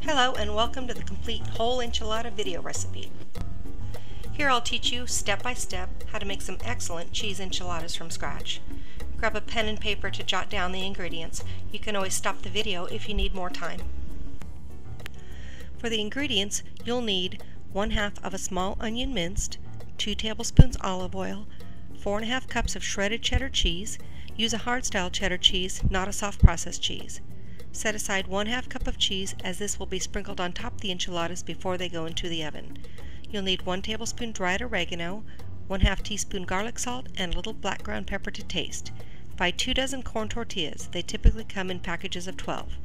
Hello and welcome to the complete whole enchilada video recipe. Here I'll teach you step by step how to make some excellent cheese enchiladas from scratch. Grab a pen and paper to jot down the ingredients. You can always stop the video if you need more time. For the ingredients, you'll need 1/2 of a small onion minced, 2 tablespoons olive oil, 4 1/2 cups of shredded cheddar cheese. Use a hard style cheddar cheese, not a soft processed cheese. Set aside 1/2 cup of cheese, as this will be sprinkled on top of the enchiladas before they go into the oven. You'll need 1 tablespoon dried oregano, 1/2 teaspoon garlic salt, and a little black ground pepper to taste. Buy 2 dozen corn tortillas. They typically come in packages of 12.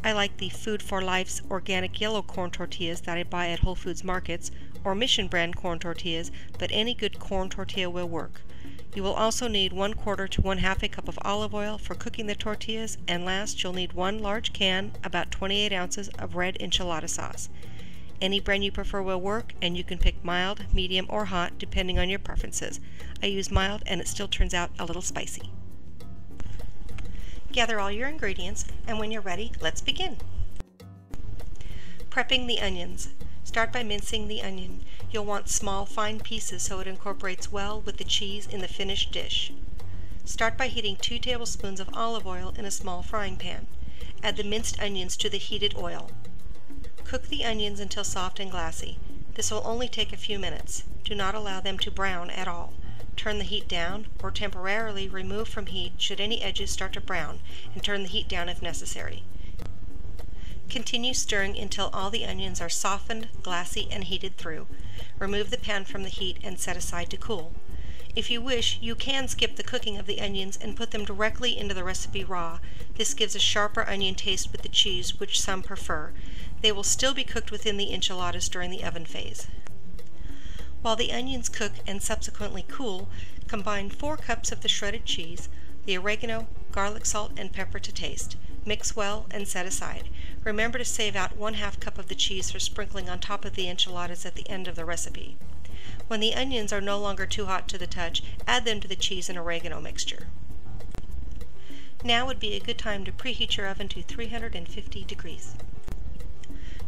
I like the Food for Life's organic yellow corn tortillas that I buy at Whole Foods markets, or Mission brand corn tortillas, but any good corn tortilla will work. You will also need 1/4 to 1/2 a cup of olive oil for cooking the tortillas, and last you'll need 1 large can, about 28 ounces, of red enchilada sauce. Any brand you prefer will work, and you can pick mild, medium, or hot depending on your preferences. I use mild and it still turns out a little spicy. Gather all your ingredients, and when you're ready, let's begin. Prepping the onions. Start by mincing the onion. You'll want small, fine pieces so it incorporates well with the cheese in the finished dish. Start by heating 2 tablespoons of olive oil in a small frying pan. Add the minced onions to the heated oil. Cook the onions until soft and glassy. This will only take a few minutes. Do not allow them to brown at all. Turn the heat down, or temporarily remove from heat should any edges start to brown, and turn the heat down if necessary. Continue stirring until all the onions are softened, glassy, and heated through. Remove the pan from the heat and set aside to cool. If you wish, you can skip the cooking of the onions and put them directly into the recipe raw. This gives a sharper onion taste with the cheese, which some prefer. They will still be cooked within the enchiladas during the oven phase. While the onions cook and subsequently cool, combine 4 cups of the shredded cheese, the oregano, garlic salt, and pepper to taste. Mix well and set aside. Remember to save out 1/2 cup of the cheese for sprinkling on top of the enchiladas at the end of the recipe. When the onions are no longer too hot to the touch, add them to the cheese and oregano mixture. Now would be a good time to preheat your oven to 350 degrees.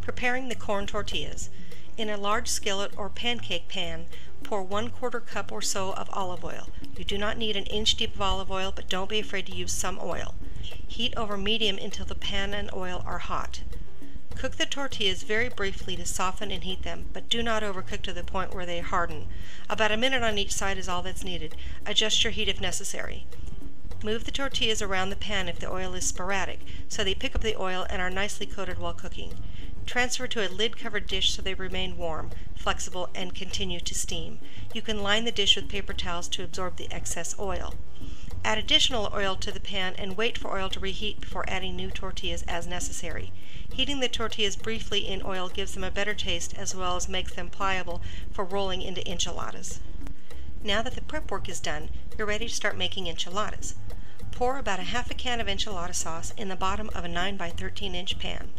Preparing the corn tortillas. In a large skillet or pancake pan, pour 1/4 cup or so of olive oil. You do not need an inch deep of olive oil, but don't be afraid to use some oil. Heat over medium until the pan and oil are hot. Cook the tortillas very briefly to soften and heat them, but do not overcook to the point where they harden. About a minute on each side is all that's needed. Adjust your heat if necessary. Move the tortillas around the pan if the oil is sporadic, so they pick up the oil and are nicely coated while cooking. Transfer to a lid-covered dish so they remain warm, flexible, and continue to steam. You can line the dish with paper towels to absorb the excess oil. Add additional oil to the pan and wait for oil to reheat before adding new tortillas as necessary. Heating the tortillas briefly in oil gives them a better taste as well as makes them pliable for rolling into enchiladas. Now that the prep work is done, you're ready to start making enchiladas. Pour about 1/2 can of enchilada sauce in the bottom of a 9 by 13 inch pan.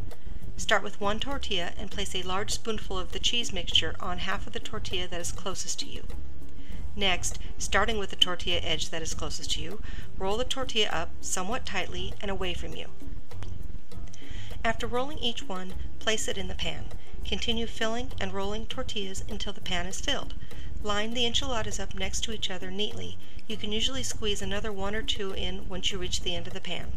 Start with 1 tortilla and place a large spoonful of the cheese mixture on half of the tortilla that is closest to you. Next, starting with the tortilla edge that is closest to you, roll the tortilla up somewhat tightly and away from you. After rolling each one, place it in the pan. Continue filling and rolling tortillas until the pan is filled. Line the enchiladas up next to each other neatly. You can usually squeeze another 1 or 2 in once you reach the end of the pan.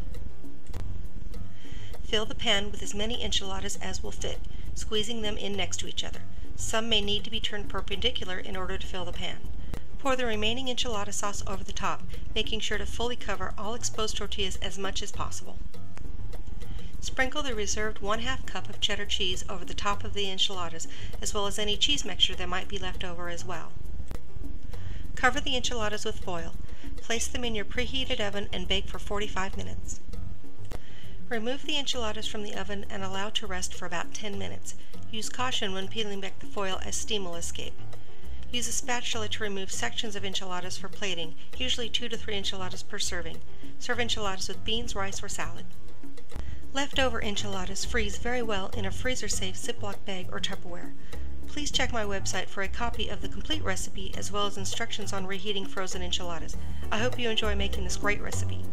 Fill the pan with as many enchiladas as will fit, squeezing them in next to each other. Some may need to be turned perpendicular in order to fill the pan. Pour the remaining enchilada sauce over the top, making sure to fully cover all exposed tortillas as much as possible. Sprinkle the reserved 1/2 cup of cheddar cheese over the top of the enchiladas, as well as any cheese mixture that might be left over as well. Cover the enchiladas with foil. Place them in your preheated oven and bake for 45 minutes. Remove the enchiladas from the oven and allow to rest for about 10 minutes. Use caution when peeling back the foil as steam will escape. Use a spatula to remove sections of enchiladas for plating, usually 2 to 3 enchiladas per serving. Serve enchiladas with beans, rice, or salad. Leftover enchiladas freeze very well in a freezer-safe Ziploc bag or Tupperware. Please check my website for a copy of the complete recipe as well as instructions on reheating frozen enchiladas. I hope you enjoy making this great recipe.